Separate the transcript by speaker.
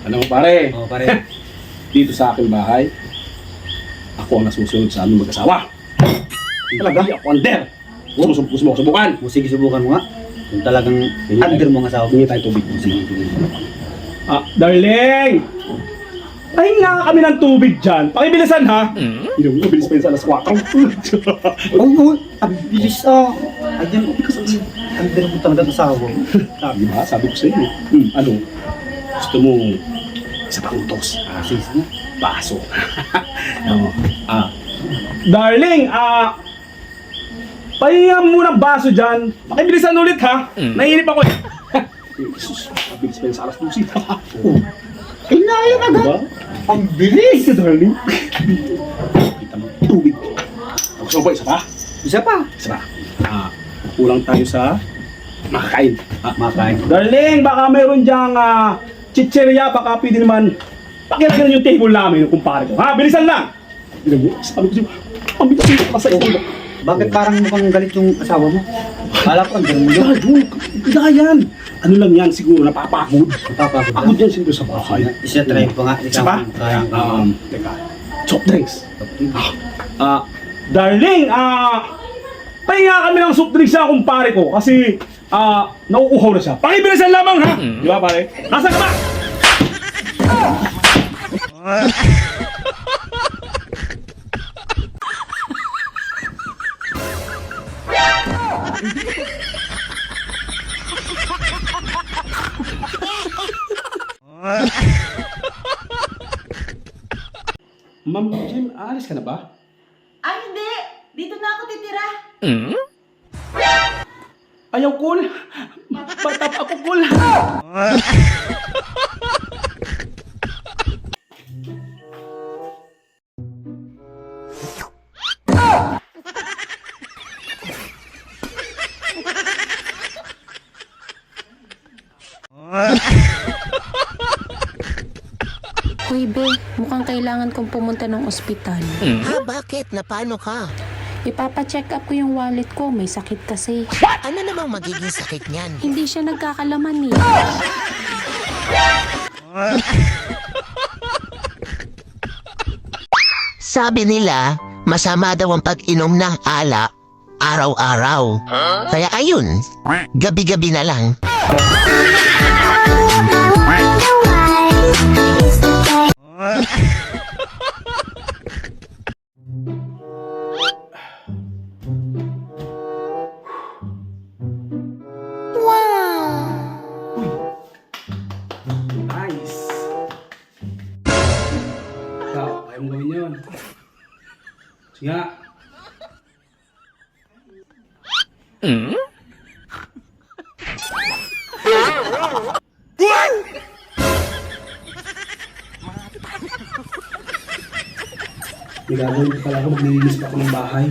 Speaker 1: Ano pare?
Speaker 2: Oo, pare.
Speaker 1: Dito sa aking bahay, ako ang nasusunod sa aming mag-asawa.
Speaker 2: Talaga?
Speaker 1: Hindi ako under. Gusto mo subukan?
Speaker 2: O, sige, subukan mo nga. Kung talagang under mo ang asawa mo.
Speaker 1: Hingi tayo tubig.
Speaker 2: Sige, sige.
Speaker 1: Darling! Pahingi nga kami ng tubig dyan. Pakibilisan ha? Yung mabilis pa yun sa alas 4.
Speaker 2: Oh, ang bilis Ayan, kasi under mo talaga ang asawa mo.
Speaker 1: Sabi ba? Sabi ko sa iyo. Ano? Gusto mo isa pang utos?
Speaker 2: Sige, sige.
Speaker 1: Baso. No. Darling, pahinga muna ng baso dyan. Pakibilisan ulit ha. Nainip ako eh. Jesus, mabilis pa yun sa alas 12.
Speaker 2: Ay, naayun agad.
Speaker 1: Diba?
Speaker 2: Ang bilis.
Speaker 1: Darling. Kita mo, tubig. Gusto mo ba isa pa?
Speaker 2: Isa pa.
Speaker 1: Isa pa. Kulang tayo sa makakain.
Speaker 2: Makain.
Speaker 1: Darling, baka mayroon diyang chicheria. Baka pwede naman pakilagyan yung table namin yung kumpare ko. Ha, bilisan lang. Sabi ko siya, ang bilis pa sa iyo.
Speaker 2: Bakit parang mukhang galit yung asawa mo? Kala ko under mo yun.
Speaker 1: Hindi yan. Ano lang yan, siguro napapagod.
Speaker 2: Napapagod
Speaker 1: Pagod yan siguro sa bahay.
Speaker 2: Isa try ko nga.
Speaker 1: Isa pa? Teka. Soft drinks. Darling, pahinga kami ng soft drinks sa kumpare ko kasi nauuhaw na siya. Pakibilisan lamang ha! Di ba pare? Nasa ka ba? Ma'am Jim, alis ka na ba?
Speaker 3: Ay, hindi! Dito na ako titira.
Speaker 1: Ayaw, cool. Batap ako, cool.
Speaker 4: Hoy, Be, mukhang kailangan kong pumunta ng ospital.
Speaker 5: Bakit? Na paano ka?
Speaker 4: Ipapacheck up ko yung wallet ko, may sakit kasi.
Speaker 5: Ano namang magiging sakit niyan?
Speaker 4: Hindi siya nagkakalaman eh.
Speaker 5: Sabi nila, masama daw ang pag-inom ng alak araw-araw. Kaya ayun, gabi-gabi na lang.
Speaker 1: Nice. Ikaw, ayaw mo gawin yun. Sige nga. May gagawin ko pala ako, maglilinis pa ako ng bahay.